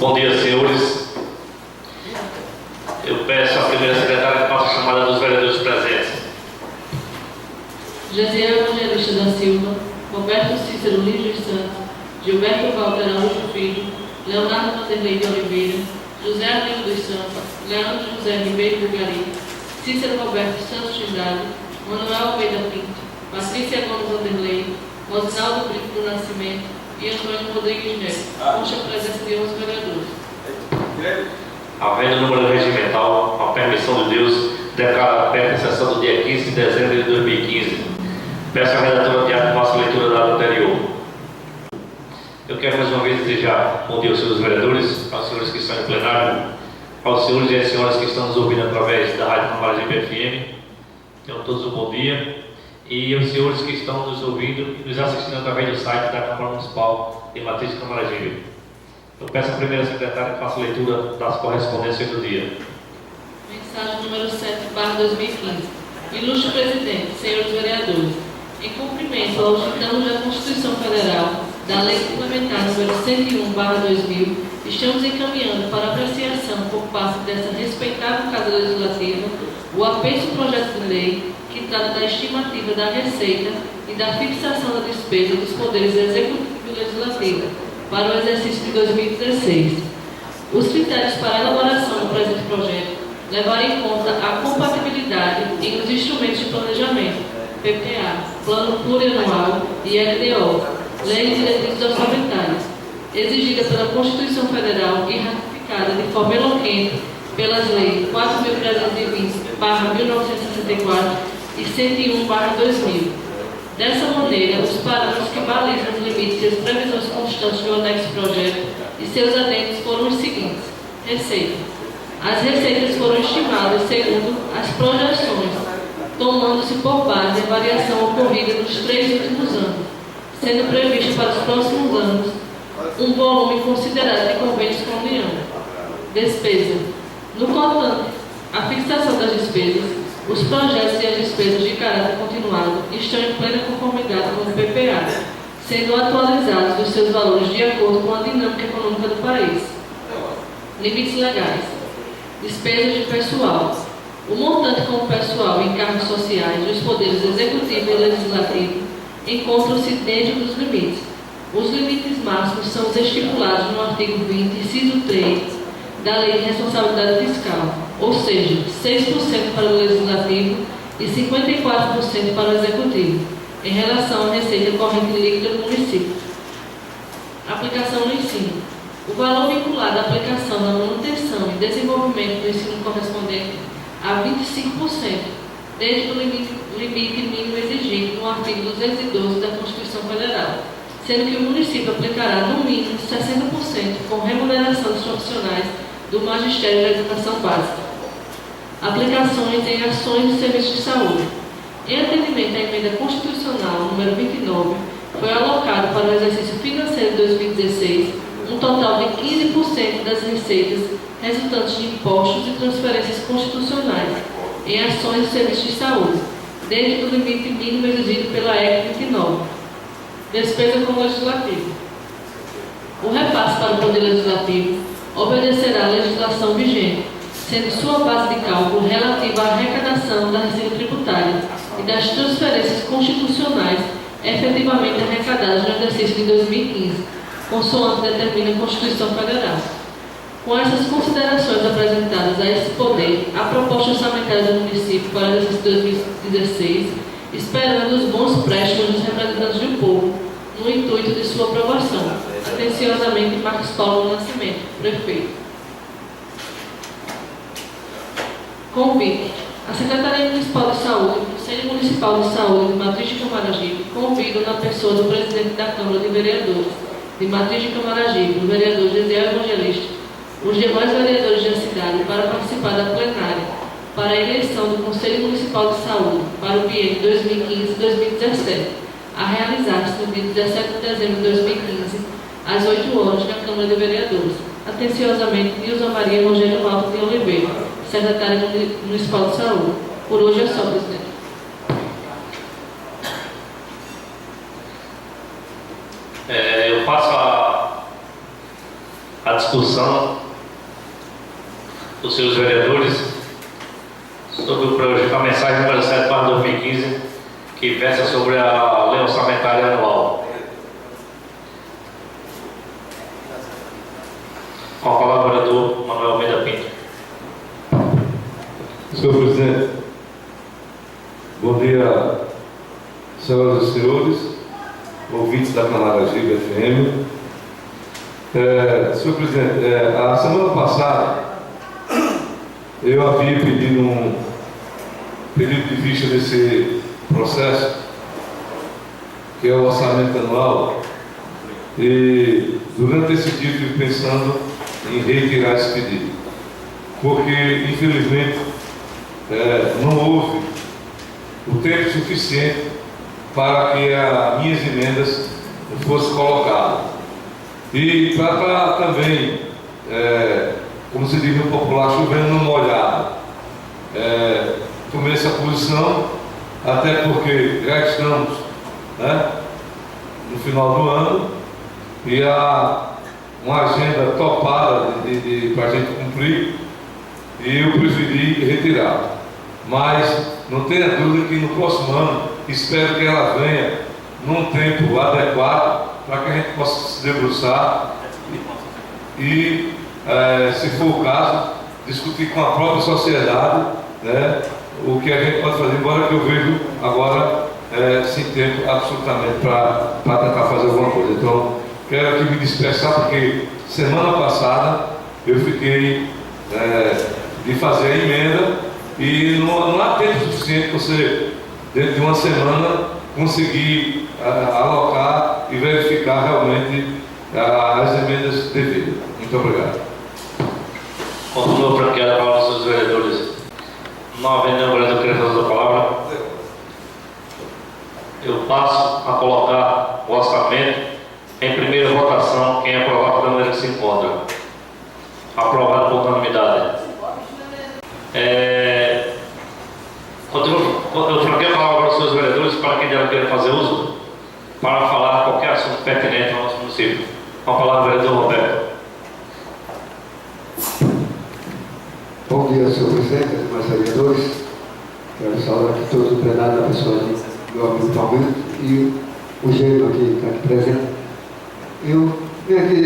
Bom dia, senhores. Eu peço à primeira secretária que faça a chamada dos vereadores presentes. Josiel Evangelista da Silva, Roberto Cícero Lígio Santos, Gilberto Walter Araújo Filho, Leonardo Vanderlei de Oliveira, José Arlindo dos Santos, Leandro José Ribeiro Bugari, Cícero Roberto Santos Trindade, Manuel Almeida Pinto, Patrícia Gomes Vanderlei, Rosinaldo Brito do Nascimento e Antônio Rodrigues Neto. Consta a presença de 11 vereadores. Havendo número regimental, com a permissão de Deus, declaro aberta a sessão do dia 15 de dezembro de 2015. Peço à redatora de ato que faça a leitura da ata anterior. Eu quero mais uma vez desejar bom dia aos senhores vereadores, aos senhores que estão em plenário, aos senhores e às senhoras que estão nos ouvindo através da Rádio Camaragibe FM. Tenham todos um bom dia. E aos senhores que estão nos ouvindo e nos assistindo através do site da Câmara Municipal de Matriz de Camaragibe. Eu peço à primeira secretária que faça a leitura das correspondências do dia. Mensagem número 7/2015. Ilustre Presidente, senhores vereadores, em cumprimento aos ditames da Constituição Federal, da Lei Complementar número 101/2000, estamos encaminhando para apreciação por parte dessa respeitável Casa Legislativa o apenso projeto de lei que trata da estimativa da receita e da fixação da despesa dos poderes executivo e legislativo para o exercício de 2016. Os critérios para a elaboração do presente projeto levaram em conta a compatibilidade entre os instrumentos de planejamento, PPA, Plano Plurianual e LDO, Lei de Diretrizes Orçamentárias, exigida pela Constituição Federal e ratificada de forma eloquente pelas leis 4.320/1964 e 101/2000. Dessa maneira, os parâmetros que balizam os limites e as previsões constantes do anexo projeto e seus adendos foram os seguintes. Receita. As receitas foram estimadas segundo as projeções, tomando-se por base a variação ocorrida nos 3 últimos anos, sendo previsto para os próximos anos um volume considerado de convênios com a União. Despesa. No tocante à fixação das despesas, os projetos e as despesas de caráter continuado estão em plena conformidade com o PPA, sendo atualizados os seus valores de acordo com a dinâmica econômica do país. Limites legais. Despesas de pessoal. O montante com o pessoal em cargos sociais dos poderes executivo e legislativo encontram-se dentro dos limites. Os limites máximos são os estipulados no artigo 20, inciso 3, da Lei de Responsabilidade Fiscal, ou seja, 6% para o Legislativo e 54% para o Executivo, em relação à receita corrente líquida do município. Aplicação no ensino. O valor vinculado à aplicação da manutenção e desenvolvimento do ensino correspondente a 25%, dentro do limite mínimo exigido no artigo 212 da Constituição Federal, sendo que o município aplicará no mínimo 60% com remuneração dos profissionais do Magistério da Educação Básica. Aplicações em ações de serviços de saúde. Em atendimento à emenda constitucional número 29, foi alocado para o exercício financeiro de 2016 um total de 15% das receitas resultantes de impostos e transferências constitucionais em ações de serviços de saúde, dentro do limite mínimo exigido pela EC 29. Despesa com o Legislativo. O repasse para o Poder Legislativo obedecerá à legislação vigente, sendo sua base de cálculo relativa à arrecadação da receita tributária e das transferências constitucionais efetivamente arrecadadas no exercício de 2015, consoante determina a Constituição Federal. Com essas considerações apresentadas a esse poder, a proposta orçamentária do município para o exercício de 2016, esperando os bons préstimos dos representantes do povo, no intuito de sua aprovação. Atenciosamente, Marcos Paulo do Nascimento, prefeito. Convite. A Secretaria Municipal de Saúde, o Conselho Municipal de Saúde de Matriz de Camaragibe, convida na pessoa do presidente da Câmara de Vereadores de Matriz de Camaragibe, o vereador Josiel Evangelista, os demais vereadores da cidade para participar da plenária para a eleição do Conselho Municipal de Saúde para o biênio 2015-2017, a realizar-se no dia 17 de dezembro de 2015, às 8 horas, na Câmara de Vereadores. Atenciosamente, Nilza Maria Rogério Alto de Oliveira, secretária Municipal de Saúde. Por hoje é só, presidente. Eu passo a a discussão dos seus vereadores sobre o projeto, a mensagem número 7/2015, que versa sobre a lei orçamentária anual. Com a palavra, o vereador Manuel Almeida Pinto. Senhor presidente, bom dia, senhoras e senhores, ouvintes da Camaragibe FM. Senhor presidente, a semana passada eu havia pedido um pedido de vista desse processo, que é o orçamento anual, e durante esse dia eu estive pensando em retirar esse pedido, porque infelizmente não houve o tempo suficiente para que as minhas emendas fossem colocadas. E para também, como se diz no popular, chovendo no molhado, tomei essa posição, até porque já estamos no final do ano e há uma agenda topada para a gente cumprir, e eu preferi retirar. Mas não tenha dúvida que no próximo ano espero que ela venha num tempo adequado para que a gente possa se debruçar e, se for o caso, discutir com a própria sociedade, o que a gente pode fazer, embora que eu vejo agora sem tempo absolutamente para tentar fazer alguma coisa. Então, quero aqui me dispersar, porque semana passada eu fiquei de fazer a emenda e não há tempo suficiente para você, dentro de uma semana, conseguir alocar e verificar realmente as emendas devidas. Muito obrigado. Continua franqueada a palavra aos seus vereadores. Não havendo nenhum vereador querendo fazer a palavra, eu passo a colocar o orçamento em primeira votação. Quem aprovar da maneira que se encontra. Aprovado por unanimidade. Eu franqueio a palavra aos seus vereadores para quem dela queira fazer uso, para falar qualquer assunto pertinente ao nosso município. Com a palavra, vereador Roberto. Bom dia, senhor presidente, demais vereadores. Quero saudar aqui todos o plenário da pessoa do meu amigo Palmeiras e o Gênero que está aqui presente. Eu venho aqui,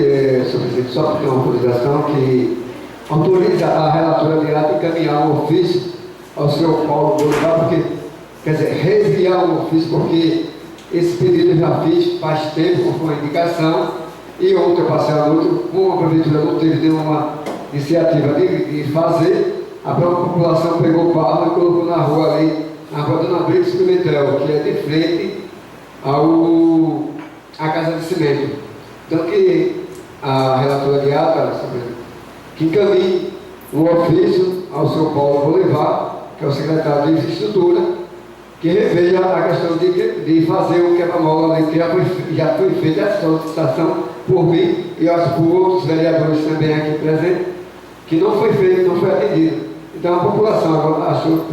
senhor presidente, só para ter uma autorização que autoriza a relatora de ato encaminhar um ofício ao senhor Paulo Bolivar, porque, quer dizer, reenviar um ofício, porque esse pedido eu já fiz faz tempo, com uma indicação, e ontem eu passei a noite, como a prefeitura não teve nenhuma iniciativa de fazer, a própria população pegou o carro e colocou na rua ali, na rua Dona Brito Pimentel, que é de frente à Casa de Cimento. Então que a relatora de ata, que encaminhe um ofício ao senhor Paulo Bolivar, que é o secretário de Infraestrutura, que reveja a questão de fazer o quebra-mola ali, que já foi feita essa solicitação por mim e acho por outros vereadores também aqui presentes, que não foi feito, não foi atendido. Então a população agora achou,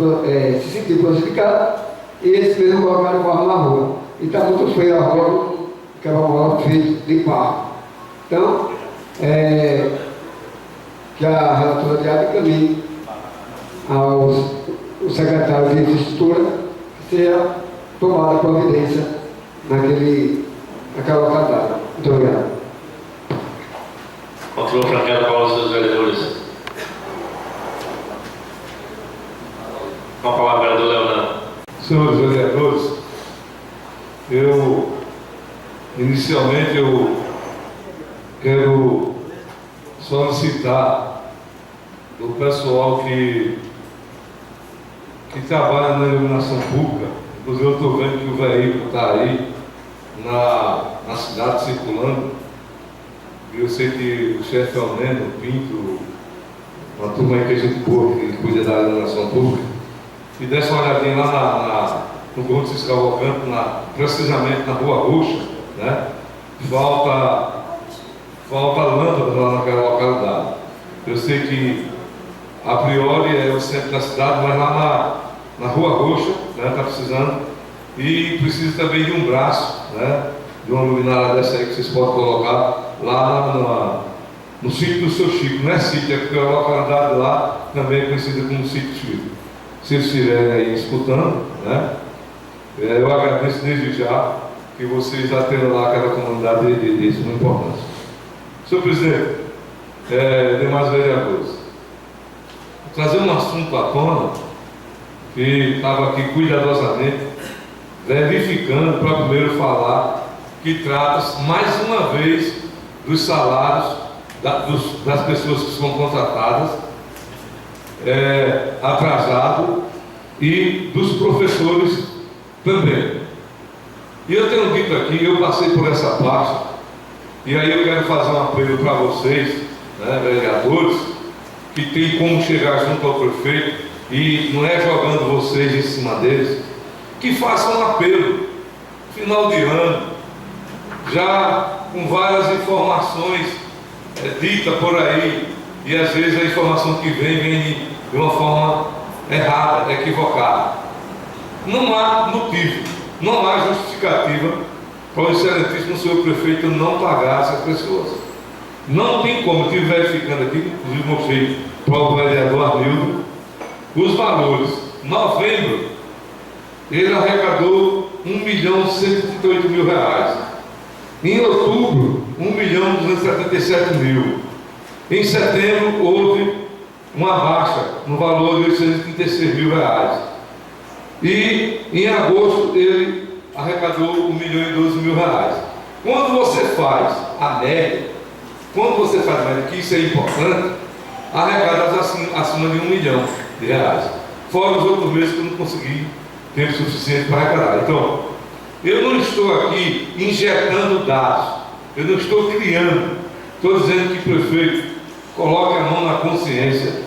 se sentiu prejudicada e eles mesmos colocaram o carro na rua. E está muito feio a rua, quebra-mola feito de carro. Então, que a relatora de ato encaminhe ao secretário de Infraestrutura que seja tomada providência naquela localidade. Muito obrigado. Continua franqueada a palavra aos seus vereadores. Com a palavra, vereador Leonardo. Senhores vereadores, inicialmente eu quero solicitar do pessoal que trabalha na iluminação pública. Inclusive eu estou vendo que o veículo está aí na cidade circulando. Eu sei que o chefe Almeno, o Pinto, uma turma aí que a gente boa, que cuida da iluminação pública, e desse uma olhadinha lá no Gomes Fiscal Cavalcante, precisamente na Rua Roxa, falta lâmpada lá naquela localidade. Eu sei que a priori é o centro da cidade, mas lá na Rua Roxa está precisando, e precisa também de um braço, de uma luminária dessa aí que vocês podem colocar lá no sítio do seu Chico. Não é sítio, é porque a localidade lá também é conhecida como sítio Chico. Se eles estiverem aí escutando, né? Eu agradeço desde já que vocês atendam lá aquela comunidade de suma importância. Senhor presidente, demais vereadores, vou trazer um assunto à tona que estava aqui cuidadosamente verificando para primeiro falar que trata-se mais uma vez dos salários das pessoas que são contratadas atrasado e dos professores também. E eu tenho dito aqui, eu passei por essa parte, e aí eu quero fazer um apelo para vocês, né, vereadores, que tem como chegar junto ao prefeito, e não é jogando vocês em cima deles, que façam um apelo, final de ano, já com várias informações ditas por aí, e às vezes a informação que vem de uma forma errada, equivocada. Não há motivo, não há justificativa para o excelentíssimo senhor prefeito não pagar essas pessoas. Não tem como, eu estive verificando aqui, inclusive mostrei para o vereador Arnildo, os valores. Novembro, ele arrecadou R$1.138.000. Em outubro, R$1.277.000. Em setembro, houve uma baixa no valor de R$836.000. E em agosto, ele arrecadou R$1.012.000. Quando você faz a média, que isso é importante, arrecada acima de R$1 milhão. Fora os outros meses que eu não consegui tempo suficiente para arrecadar. Então, eu não estou aqui injetando dados, eu não estou criando, estou dizendo que o prefeito coloque a mão na consciência,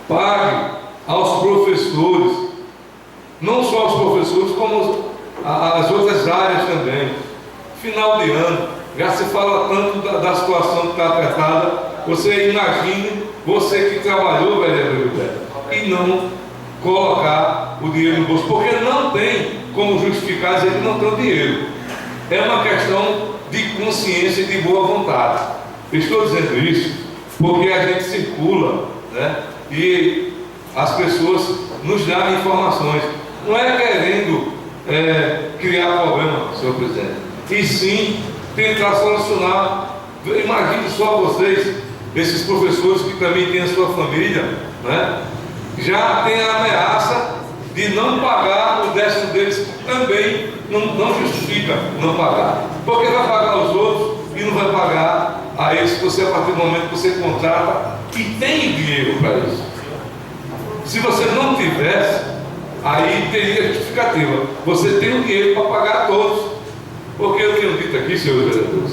pague aos professores, não só aos professores, como as outras áreas também. Final de ano, já se fala tanto da situação que está apertada. Você imagine, você que trabalhou, vereador Gilberto, e não colocar o dinheiro no bolso, porque não tem como justificar dizer que não tem o dinheiro. É uma questão de consciência e de boa vontade. Eu estou dizendo isso porque a gente circula, né, e as pessoas nos dão informações. Não é querendo criar problema, senhor presidente, e sim tentar solucionar. Imagine só vocês, esses professores que também têm a sua família, né, já tem a ameaça de não pagar o 10º deles, também não justifica não pagar, porque vai pagar os outros e não vai pagar a eles, você, a partir do momento que você contrata e tem dinheiro para isso. Se você não tivesse, aí teria justificativa. Você tem o dinheiro para pagar a todos. Porque eu tenho dito aqui, senhores vereadores,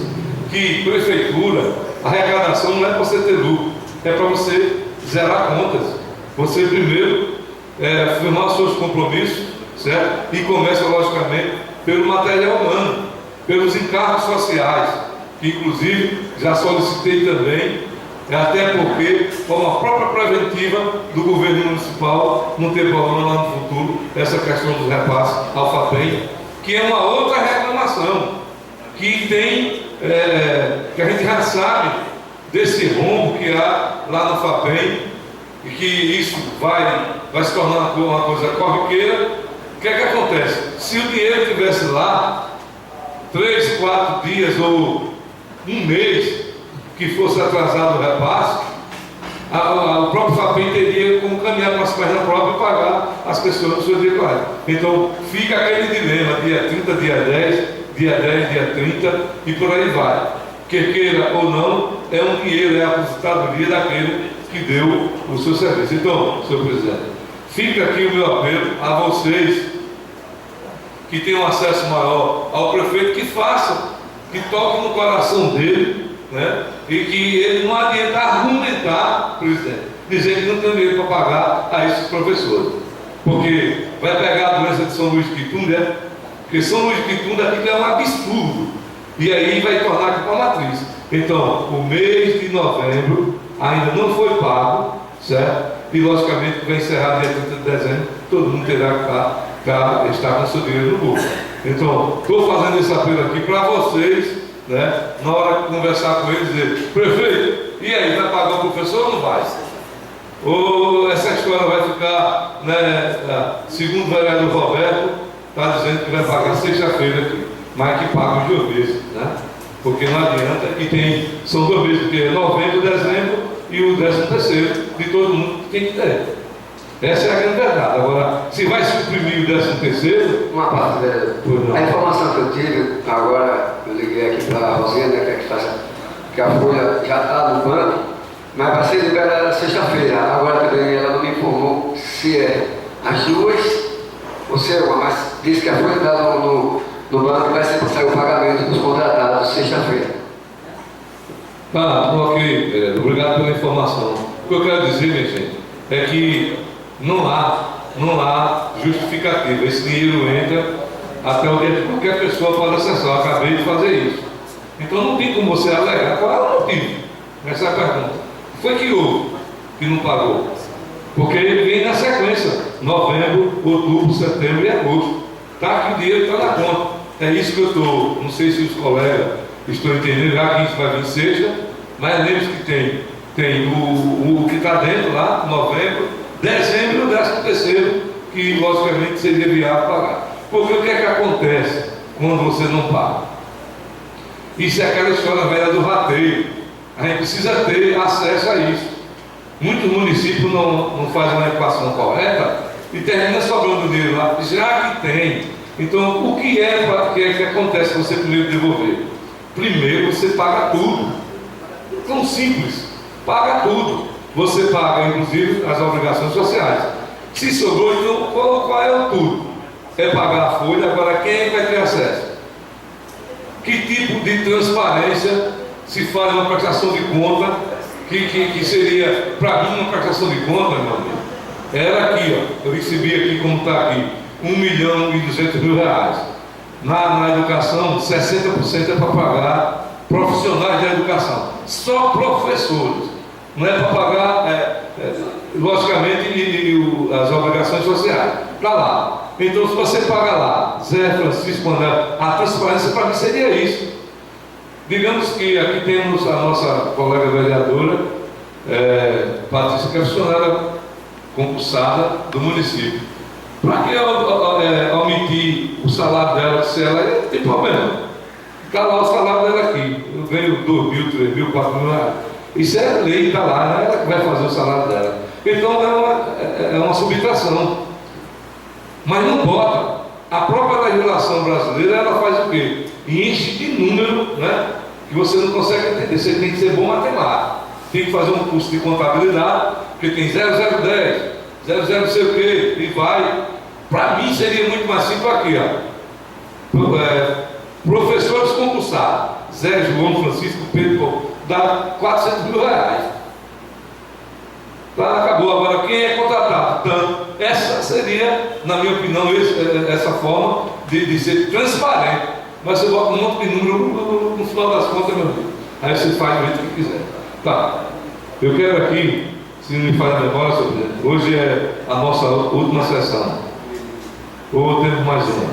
que prefeitura, arrecadação não é para você ter lucro, é para você zerar contas. Você primeiro firmar os seus compromissos, certo? E começa, logicamente, pelo material humano, pelos encargos sociais, que inclusive já solicitei também, até porque, como a própria preventiva do governo municipal, não ter problema lá no futuro, essa questão dos repasses ao FAPEM, que é uma outra reclamação, que tem, que a gente já sabe desse rombo que há lá no FAPEM, e que isso vai se tornar uma coisa corriqueira. O que é que acontece? Se o dinheiro estivesse lá 3, 4 dias ou um mês que fosse atrasado o repasse, o próprio FAPEM teria como caminhar com as pernas próprias e pagar as pessoas no seu dia 40. Então fica aquele dilema, dia 30, dia 10, dia 10, dia 30 e por aí vai. Quer queira ou não, é um dinheiro, é a aposentadoria daquele que deu o seu serviço. Então, senhor presidente, fica aqui o meu apelo a vocês que tenham acesso maior ao prefeito, que façam, que toquem no coração dele, né? E que ele não adianta argumentar, presidente, dizer que não tem dinheiro para pagar a esses professores, porque vai pegar a doença de São Luís de Quitunda, porque São Luís de Quitunda aqui é um absurdo, e aí vai tornar aqui para a matriz. Então, o mês de novembro ainda não foi pago, certo? E logicamente vai encerrar dia 30 de dezembro, todo mundo terá que estar com seu dinheiro no bolso. Então, estou fazendo esse apelo aqui para vocês, né? Na hora de conversar com eles, dizer, prefeito, E aí, vai pagar o professor ou não vai? Ou essa história vai ficar, né, segundo o vereador Roberto, está dizendo que vai pagar sexta-feira aqui, mas que paga os 2 meses, né? Porque não adianta, são 2 meses, porque é novembro, dezembro e o 13º de todo mundo que tem que ter. Essa é a grande verdade. Agora, se vai suprimir o 13º... Uma parte, vereador. A informação que eu tive, agora eu liguei aqui para a Rosenda, que a folha já está no banco, mas vai ser liberada sexta-feira. Agora também ela não me informou se é as 2 ou se é uma, mas disse que a folha está no banco e vai ser para sair o pagamento dos contratados sexta-feira. Tá, ok, obrigado pela informação. O que eu quero dizer, minha gente, é que não há justificativa. Esse dinheiro entra até o dia que qualquer pessoa pode acessar. Eu acabei de fazer isso. Então não tem como você alegar qual é o motivo. Essa é a pergunta. Foi que houve que não pagou? Porque ele vem na sequência: novembro, outubro, setembro e agosto. Tá, que o dinheiro está na conta. É isso que eu estou. Não sei se os colegas estão entendendo, já que isso vai vir sexta, mas lembre-se que tem o que está dentro lá, novembro, dezembro e o 13º, que logicamente seria viável pagar. Porque o que é que acontece quando você não paga? Isso é aquela história velha do rateio. A gente precisa ter acesso a isso. Muitos municípios não fazem uma equação correta e termina sobrando dinheiro lá. Já que tem. Então, o que acontece se você primeiro devolver? Primeiro você paga tudo. Tão simples. Paga tudo. Você paga, inclusive, as obrigações sociais. Se sobrou, então, qual é o tudo? É pagar a folha. Agora, quem vai ter acesso? Que tipo de transparência se faz uma prestação de conta que seria, para mim, uma prestação de conta, meu amigo? Era aqui, ó, eu recebi aqui, como está aqui, R$1.200.000. Na educação, 60% é para pagar profissionais da educação, só professores. Não é para pagar, logicamente, as obrigações sociais. Está lá. Então, se você paga lá, Zé Francisco André, a transparência para mim seria isso. Digamos que aqui temos a nossa colega vereadora, Patrícia, que é funcionária concursada do município. Para que omitir o salário dela, se ela não tem problema. Está lá o salário dela aqui. Eu ganho 2.000, 3.000, 4.000 reais. Isso é lei, está lá, não é ela que vai fazer o salário dela. Então é uma subtração. Mas não bota. A própria legislação brasileira, ela faz o quê? Enche de número, né? Que você não consegue entender. Você tem que ser bom matemático. Tem que fazer um curso de contabilidade, porque tem 0010, 00 não sei o quê, e vai. Para mim seria muito mais simples aqui, ó. Professores concursados, Zé João, Francisco, Pedro, dá R$400.000. Tá, acabou. Agora, quem é contratado? Tanto. Essa seria, na minha opinião, essa forma de ser transparente. Mas você bota um monte de número no final das contas, meu amigo. Aí você faz do jeito que quiser. Tá. Eu quero aqui, se não me falha a memória, senhor presidente, hoje é a nossa última sessão. Ou temos mais uma?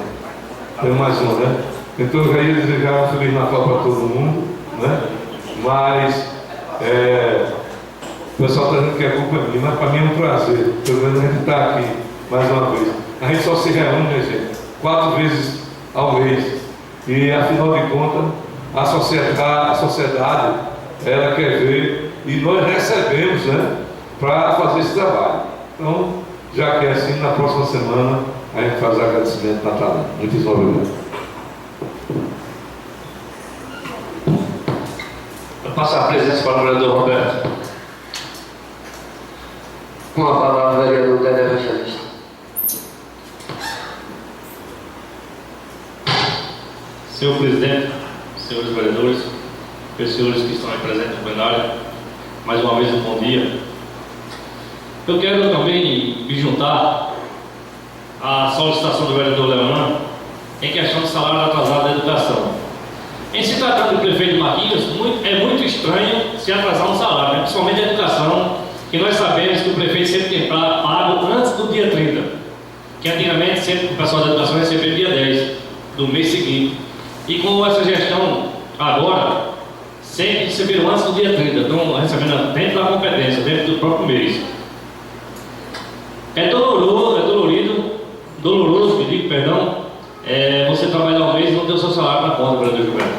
Temos mais uma, né? Então eu já ia desejar um Feliz Natal para todo mundo, né? Mas o pessoal está dizendo que é culpa minha, mas para mim é um prazer. Pelo menos a gente está aqui mais uma vez. A gente só se reúne, né, gente? 4 vezes ao mês. E afinal de contas, a sociedade, ela quer ver e nós recebemos, né, para fazer esse trabalho. Então, já que é assim, na próxima semana a gente faz o agradecimento natalino. Muito obrigado. Vou passar a presença para o vereador Roberto. Com a palavra, vereador Dedé Evangelista. Senhor presidente, senhores vereadores, senhores que estão aí presentes no plenário, mais uma vez um bom dia. Eu quero também me juntar à solicitação do vereador Leonan em questão do salário atrasado da educação. Em se tratando do prefeito de Marquinhos, é muito estranho se atrasar um salário, né? Principalmente a educação, que nós sabemos que o prefeito sempre tem pago antes do dia 30, que antigamente sempre o pessoal da educação recebia dia 10 do mês seguinte. E com essa gestão agora, sempre receberam antes do dia 30, estão recebendo dentro da competência, dentro do próprio mês. É doloroso, você trabalhar um mês e não ter o seu salário na conta, vereador Gilberto.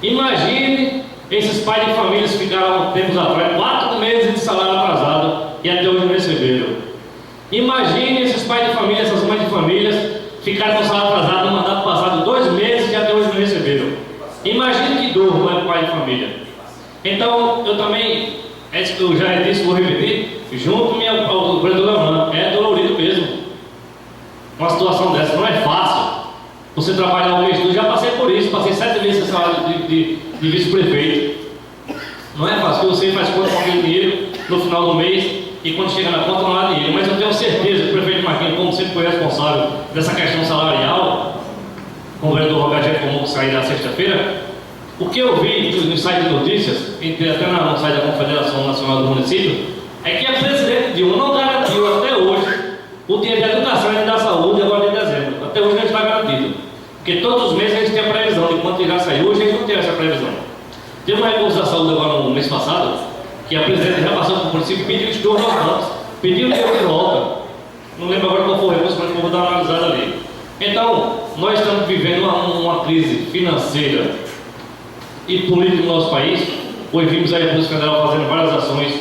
Imagine esses pais de famílias que ficaram tempos atrás 4 meses de salário atrasado e até hoje não receberam. Imagine esses pais de família, essas mães de famílias ficaram com o salário atrasado no mandato passado 2 meses e até hoje não receberam. Imagine que dor não é pai de família. Então, eu também, eu já disse, vou repetir, junto-me ao vereador Leonardo, é dolorido mesmo. Uma situação dessa não é fácil. Você trabalhar um mês todo, já passei por isso, passei 7 meses sem salário de vice-prefeito. Não é fácil, porque você faz conta com aquele dinheiro no final do mês e quando chega na conta não há dinheiro. Mas eu tenho certeza que o prefeito Marquinhos, como sempre foi responsável dessa questão salarial, como o vereador Roberto já informou que sair na sexta-feira, o que eu vi no site de notícias, até no site da Confederação Nacional do Município, é que a presidente Dilma não garantiu até hoje o dinheiro de educação e da saúde agora de dezembro. Até hoje não está garantido. Porque todos os meses a gente tem a previsão de quanto irá sair. Hoje a gente não tem essa previsão. Teve uma recurso da saúde agora no mês passado, que a presidente já passou para o município e pediu estorno aos bancos. Pediu dinheiro de volta. Não lembro agora qual foi o recurso, mas vou dar uma analisada ali. Então, nós estamos vivendo uma crise financeira e política no nosso país. Hoje vimos a Polícia Federal fazendo várias ações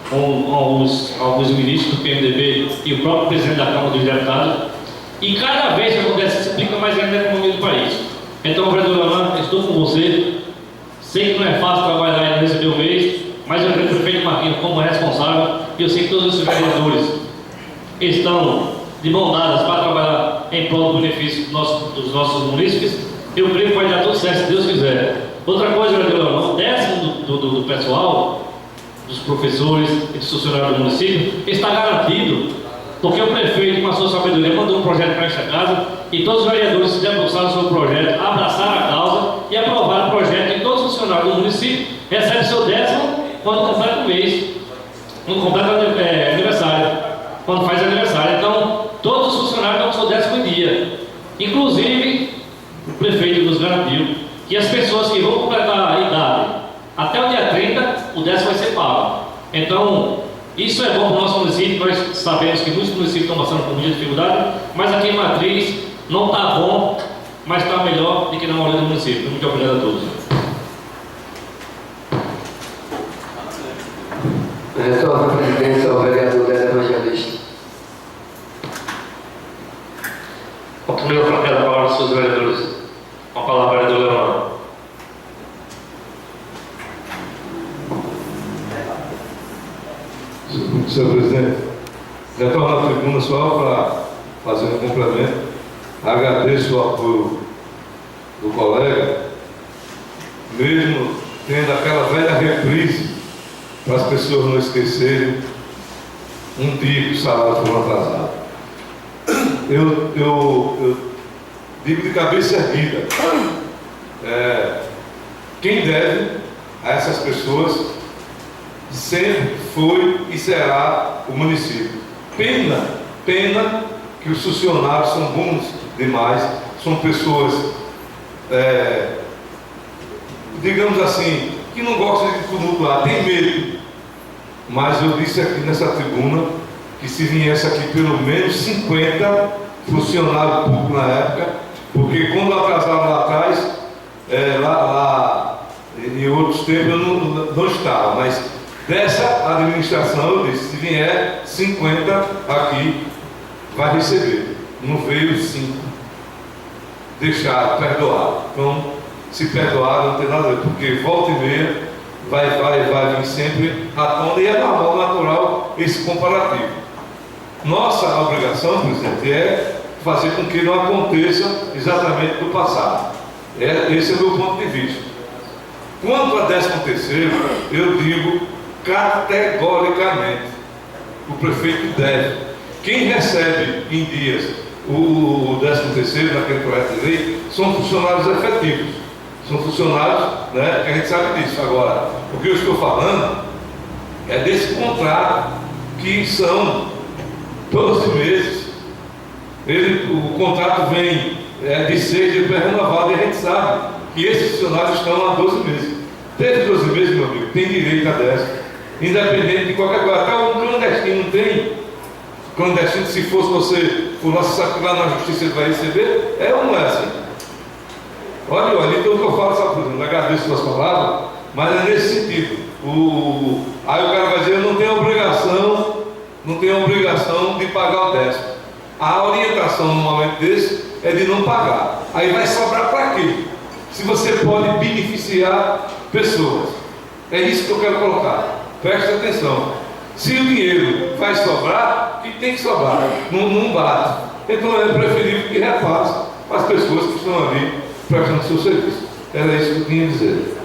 com alguns ministros do PMDB e o próprio presidente da Câmara dos Deputados. E cada vez que acontece isso, implica mais ainda na economia do país. Então, vereador Leonardo, estou com você. Sei que não é fácil trabalhar e não receber o mês, mas eu creio que o prefeito Marquinhos, como responsável, e eu sei que todos os vereadores estão de mão dadas para trabalhar em prol do benefício dos nossos munícipes. Eu creio que vai dar tudo certo, se Deus quiser. Outra coisa, vereador Leonardo, o décimo do pessoal, dos professores e dos funcionários do município, está garantido. Porque o prefeito, com a sua sabedoria, mandou um projeto para esta casa e todos os vereadores se debruçaram sobre o projeto, abraçaram a causa e aprovaram o projeto. E todos os funcionários do município recebem seu décimo quando completa o mês, quando completa aniversário, quando faz aniversário. Então, todos os funcionários dão seu décimo em dia. Inclusive, o prefeito nos garantiu que as pessoas que vão completar a idade até o dia 30, o décimo vai ser pago. Então, isso é bom para o nosso município. Nós sabemos que muitos municípios estão passando por muita dificuldade, mas aqui em Matriz não está bom, mas está melhor do que na maioria do município. Muito obrigado a todos. Retorno à presidência ao vereador Léo Evangelista. Continuo para a palavra dos seus vereadores. Com a palavra, vereador Leonardo. Senhor presidente, retorno à tribuna só para fazer um complemento. Agradeço o apoio do colega, mesmo tendo aquela velha reprise para as pessoas não esquecerem um dia que o salário foi atrasado. Eu digo de cabeça erguida, quem deve a essas pessoas sempre foi e será o município. Pena que os funcionários são bons demais, são pessoas, digamos assim, que não gostam de tumultuar, tem medo. Mas eu disse aqui nessa tribuna que se viesse aqui pelo menos 50 funcionários públicos na época, porque quando atrasaram lá atrás, lá em outros tempos eu não estava, mas dessa administração eu disse, se vier 50 aqui, vai receber. Não veio 5. Deixaram, perdoaram. Então, se perdoaram, não tem nada a ver, porque volta e meia vai vir sempre à tona, e é normal, natural esse comparativo. Nossa obrigação, presidente, é fazer com que não aconteça exatamente do passado. Esse é o meu ponto de vista. Quanto a 13º, eu digo categoricamente, o prefeito deve. Quem recebe em dias o 13º naquele projeto de lei são funcionários efetivos, são funcionários, né, que a gente sabe disso. Agora, o que eu estou falando é desse contrato que são 12 meses. O contrato vem de 6 e é renovado, e a gente sabe que esses funcionários estão há 12 meses. Desde 12 meses, meu amigo, tem direito a 10, independente de qualquer coisa. Até um clandestino não tem. Clandestino, se fosse você for lá na justiça, ele vai receber, é ou não é assim? Olha, então o que eu falo, sabe, por exemplo, agradeço suas palavras, mas é nesse sentido. Aí o cara vai dizer, eu não tenho obrigação de pagar o 10. A orientação num momento desse é de não pagar. Aí vai sobrar para quê? Se você pode beneficiar pessoas. É isso que eu quero colocar. Preste atenção. Se o dinheiro vai sobrar, que tem que sobrar. Não bate. Então é preferível que repasse para as pessoas que estão ali prestando seu serviço. Era isso que eu tinha a dizer.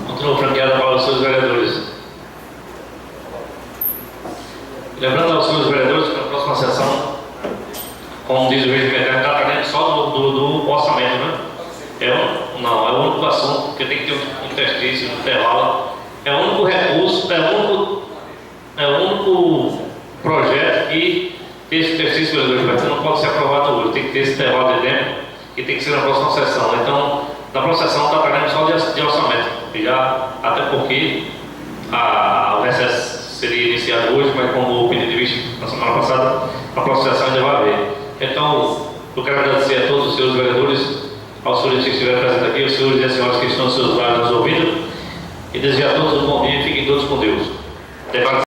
Continua franqueada para os seus vereadores. Lembrando aos senhores vereadores que na próxima sessão, como diz o regimento, está tratando só do orçamento, né? É o único assunto, porque tem que ter um interstício, um intervalo. É o único recurso, é o único projeto que esse interstício não pode ser aprovado hoje. Tem que ter esse intervalo de tempo que tem que ser na próxima sessão. Então, na próxima sessão está tratando só de orçamento. Até porque o recesso seria iniciado hoje, mas como o pedido de vista na semana passada, a próxima sessão ainda vai haver. Então, eu quero agradecer a todos os senhores vereadores, aos senhores que estiveram presentes aqui, aos senhores e às senhoras que estão nos seus lares nos ouvindo, e desejar a todos um bom dia e fiquem todos com Deus.